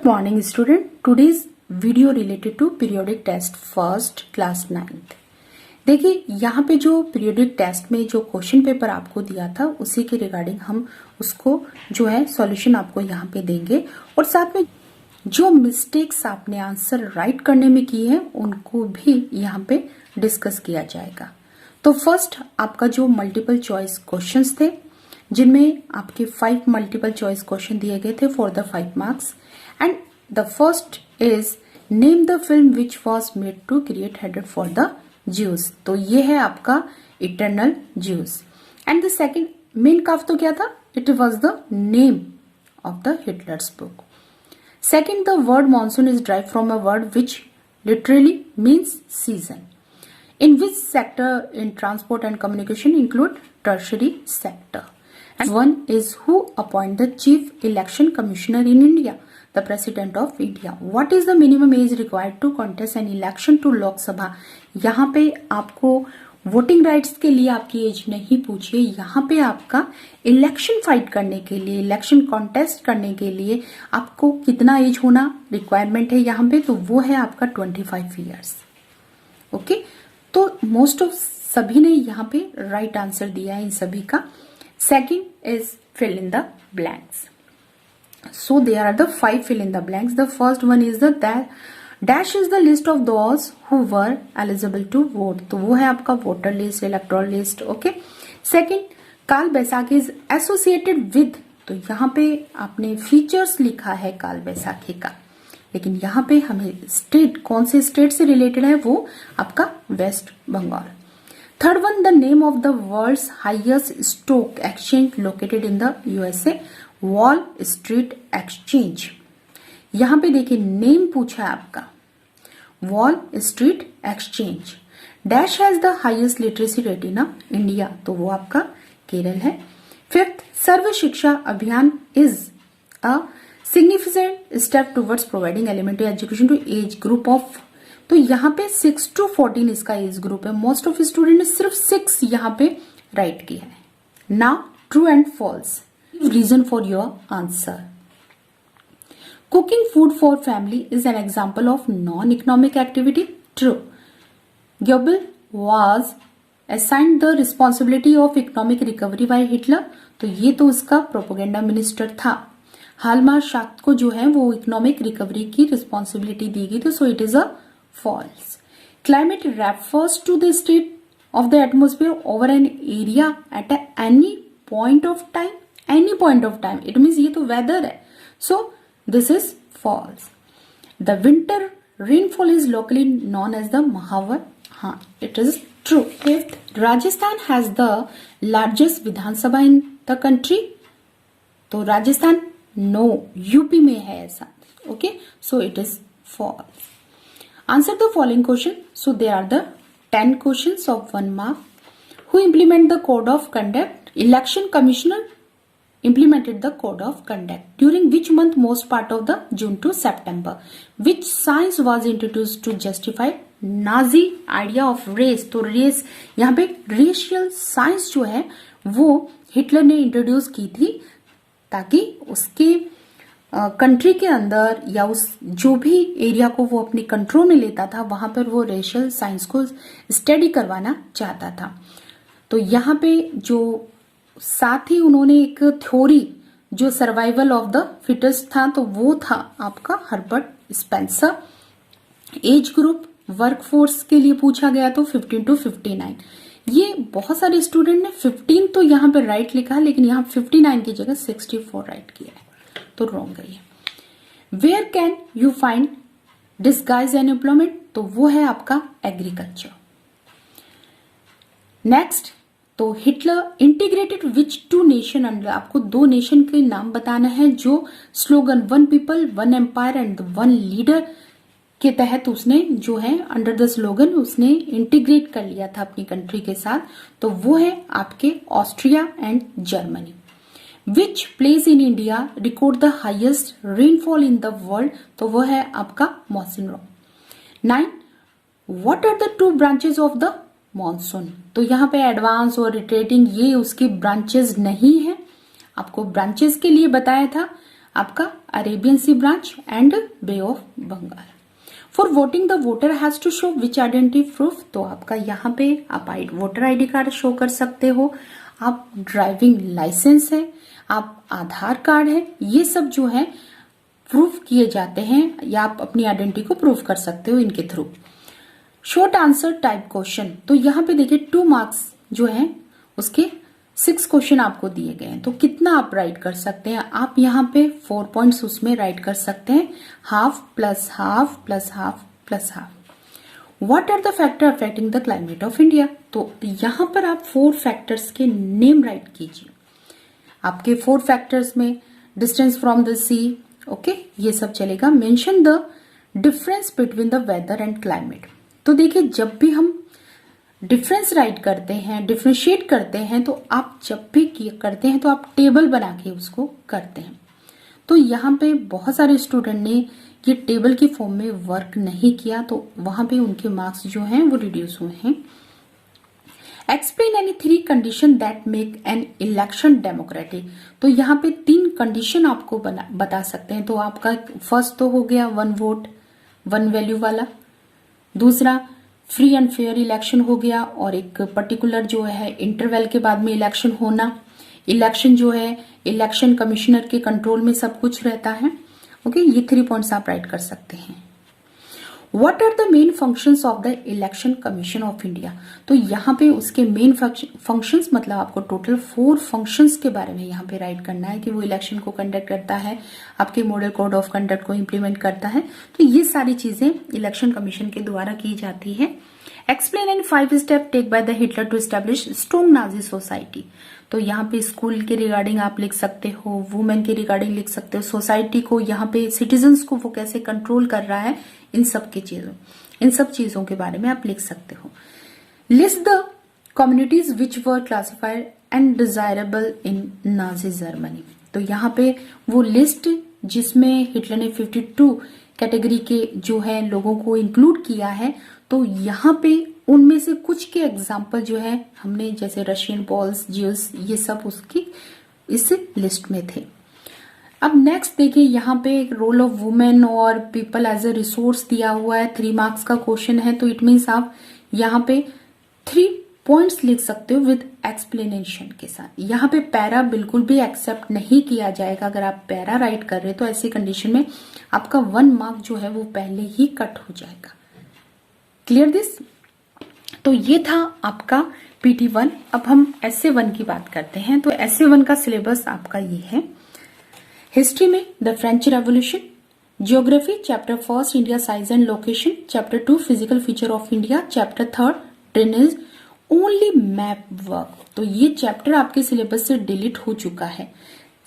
Morning student, today's video related to periodic test first class 9th। देखिए यहाँ पे जो पीरियोडिक टेस्ट में जो क्वेश्चन पेपर आपको दिया था उसी के रिगार्डिंग हम उसको जो है सॉल्यूशन आपको यहाँ पे देंगे और साथ में जो मिस्टेक्स आपने आंसर राइट करने में की है उनको भी यहाँ पे डिस्कस किया जाएगा। तो फर्स्ट आपका जो मल्टीपल चॉइस क्वेश्चंस थे जिनमें आपके 5 मल्टीपल चॉइस क्वेश्चन दिए गए थे for the 5 marks and the first is name the film which was made to create हेडेड फॉर द ज्यूज। तो ये है आपका eternal Jews and the second Mein Kampf तो क्या था, it was the name of the Hitler's book. Second the word monsoon is derived from a word which literally means season. In which sector in transport and communication include tertiary sector? And one is who appoint the chief election commissioner in India? The president of India. What is the minimum age required to contest an election to Lok Sabha? यहाँ पे आपको voting rights के लिए आपकी as नहीं पूछिए, यहाँ पे आपका इलेक्शन फाइट करने के लिए, इलेक्शन कॉन्टेस्ट करने के लिए आपको कितना एज होना रिक्वायरमेंट है यहाँ पे, तो वो है आपका 25 ईयर्स। ओके, तो मोस्ट ऑफ सभी ने यहाँ पे राइट आंसर दिया है इन सभी का। Second is fill in the blanks. So there are the 5 fill in the blanks. The first one is the dash is the list of those who were eligible to vote. तो वो है आपका voter list, electoral list. Okay, second call Baisakhi is associated with. तो यहाँ पे आपने features लिखा है काल बैसाखी का, लेकिन यहाँ पे हमें स्टेट कौन से स्टेट से रिलेटेड है वो आपका West Bengal. Third one the name of the world's highest stock exchange located in the USA, Wall Street exchange. यहाँ पे देखिए नेम पूछा है आपका Wall Street exchange. Dash has the highest literacy rate in India, तो वो आपका केरल है। Fifth Sarva Shiksha Abhiyan is a significant step towards providing elementary education to age group of। तो यहाँ पे 6 to 14 इसका एज ग्रुप है। मोस्ट ऑफ स्टूडेंट ने सिर्फ 6 यहाँ पे राइट किया है। Now true and false reason for your answer. Cooking food for family is an example of non economic activity. True. Goebbels was assigned the responsibility of economic recovery by Hitler. तो ये तो उसका propaganda minister था। हालमार शाक्त को जो है वो इकोनॉमिक रिकवरी की रिस्पॉन्सिबिलिटी दी गई थी, so it is a false. Climate refers to the state of the atmosphere over an area at any point of time. Any point of time it means ये तो वेदर है, so this is false. The winter rainfall is locally known as the mahawar. हाँ, it is true. Fifth Rajasthan has the largest Vidhan Sabha in the country. तो Rajasthan no UP में है ऐसा। Okay, so it is false. Answer the following question. So there are the 10 questions of 1 mark. Who implement the code of conduct? Election commissioner implemented the code of conduct. During which month most part of the June to September? Which science was introduced to justify Nazi idea of race? तो race यहाँ पे racial science जो है वो Hitler ने introduce की थी ताकि उसके कंट्री के अंदर या उस जो भी एरिया को वो अपने कंट्रोल में लेता था वहां पर वो रेशियल साइंस को स्टडी करवाना चाहता था। तो यहाँ पे जो साथ ही उन्होंने एक थ्योरी जो सर्वाइवल ऑफ द फिटेस्ट था तो वो था आपका Herbert Spencer. Age group workforce के लिए पूछा गया तो 15 to 59। ये बहुत सारे स्टूडेंट ने 15 तो यहाँ पे राइट लिखा है, लेकिन यहाँ 59 की जगह 64 राइट किया है, तो रॉन्ग है ये। Where can you find disguise and employment? तो वो है आपका एग्रीकल्चर। नेक्स्ट, तो Hitler integrated which 2 nation under? आपको 2 नेशन के नाम बताना है जो slogan 1 people 1 empire and 1 leader के तहत उसने जो है अंडर द स्लोगन उसने इंटीग्रेट कर लिया था अपनी कंट्री के साथ। तो वो है आपके Austria and Germany. Which place in India record the highest rainfall in the world? तो वो है आपका monsoon. 9 what are the 2 branches of the monsoon? तो यहाँ पे एडवांस और रिट्रेटिंग ये उसकी ब्रांचेस नहीं है। आपको ब्रांचेस के लिए बताया था आपका Arabian Sea branch and Bay of Bengal. For voting the voter has to show which identity proof, तो आपका यहाँ पे आप वोटर आईडी कार्ड शो कर सकते हो, आप ड्राइविंग लाइसेंस है, आप आधार कार्ड है, ये सब जो है प्रूफ किए जाते हैं या आप अपनी आइडेंटिटी को प्रूफ कर सकते हो इनके through. Short answer type question, तो यहाँ पे देखिए 2 मार्क्स जो है उसके 6 क्वेश्चन आपको दिए गए हैं, तो कितना आप राइट कर सकते हैं, आप यहाँ पे 4 पॉइंट्स उसमें राइट कर सकते हैं, half plus half plus half plus half. What are the factor affecting the climate of India, तो यहाँ पर आप 4 फैक्टर्स के नेम राइट कीजिए। आपके 4 फैक्टर्स में distance from the sea, okay, ये सब चलेगा। Mention the difference between the weather and climate, तो देखिए जब भी हम डिफरेंस राइट करते हैं, डिफ्रेंशिएट करते हैं, तो आप जब भी करते हैं तो आप टेबल बना के उसको करते हैं। तो यहाँ पे बहुत सारे स्टूडेंट ने ये टेबल की फॉर्म में वर्क नहीं किया, तो वहां पे उनके मार्क्स जो हैं वो रिड्यूस हुए हैं। Explain any 3 condition that make an election democratic, तो यहाँ पे 3 कंडीशन आपको बता सकते हैं। तो आपका फर्स्ट तो हो गया 1 वोट 1 वैल्यू वाला, दूसरा फ्री एंड फेयर इलेक्शन हो गया, और एक पर्टिकुलर जो है इंटरवल के बाद में इलेक्शन होना। इलेक्शन जो है इलेक्शन कमिश्नर के कंट्रोल में सब कुछ रहता है, ओके, ये 3 पॉइंट्स आप राइट कर सकते हैं। What are the main functions of the Election Commission of India, तो यहाँ पे उसके मेन फंक्शंस मतलब आपको टोटल 4 फंक्शंस के बारे में यहाँ पे राइट करना है कि वो इलेक्शन को कंडक्ट करता है, आपके मॉडल कोड ऑफ कंडक्ट को इम्प्लीमेंट करता है, तो ये सारी चीजें इलेक्शन कमीशन के द्वारा की जाती है। Explain in 5 step take by the Hitler to establish strong Nazi society, तो यहाँ पे स्कूल के रिगार्डिंग आप लिख सकते हो, वुमेन के रिगार्डिंग लिख सकते हो, सोसाइटी को यहाँ पे सिटीजन्स को वो कैसे कंट्रोल कर रहा है, इन सब चीजों के बारे में आप लिख सकते हो। List the communities which were classified and desirable in Nazi Germany, तो यहाँ पे वो लिस्ट जिसमें हिटलर ने 52 कैटेगरी के जो है लोगों को इंक्लूड किया है, तो यहाँ पे उनमें से कुछ के एग्जाम्पल जो है हमने जैसे रशियन, पॉल्स, ज्यूस, ये सब उसकी इस लिस्ट में थे। अब नेक्स्ट देखिए यहाँ पे रोल ऑफ वुमेन और पीपल एज अ रिसोर्स दिया हुआ है, 3 मार्क्स का क्वेश्चन है, तो इट मीन्स आप यहाँ पे 3 पॉइंट्स लिख सकते हो विद एक्सप्लेनेशन के साथ। यहाँ पे पैरा बिल्कुल भी एक्सेप्ट नहीं किया जाएगा, अगर आप पैरा राइट कर रहे हो तो ऐसी कंडीशन में आपका 1 मार्क जो है वो पहले ही कट हो जाएगा। क्लियर दिस, तो ये था आपका PT1। अब हम SA1 की बात करते हैं, तो SA1 का सिलेबस आपका ये है। हिस्ट्री में the French revolution, geography chapter 1 India size and location, chapter 2 physical feature of India, chapter 3 drainage, only map work, तो ये चैप्टर आपके सिलेबस से डिलीट हो चुका है,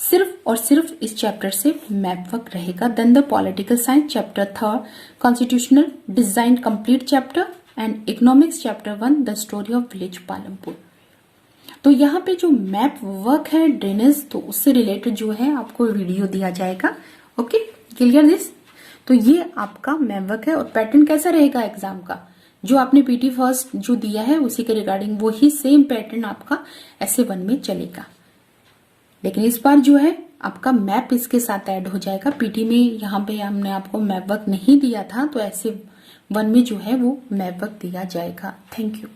सिर्फ और सिर्फ इस चैप्टर से मैप वर्क रहेगा। Then the political science chapter 3, constitutional design complete chapter, and economics chapter 1 the story of village Palampur. तो यहाँ पे जो मैप वर्क है ड्रेनेज, तो उससे रिलेटेड जो है आपको वीडियो दिया जाएगा। ओके, क्लियर दिस, तो ये आपका मैप वर्क है। और पैटर्न कैसा रहेगा एग्जाम का, जो आपने PT फर्स्ट जो दिया है उसी के रिगार्डिंग वही सेम पैटर्न आपका SA1 में चलेगा, लेकिन इस बार जो है आपका मैप इसके साथ ऐड हो जाएगा। PT में यहाँ पे हमने आपको मैप वर्क नहीं दिया था, तो SA1 में जो है वो मैप वर्क दिया जाएगा। Thank you.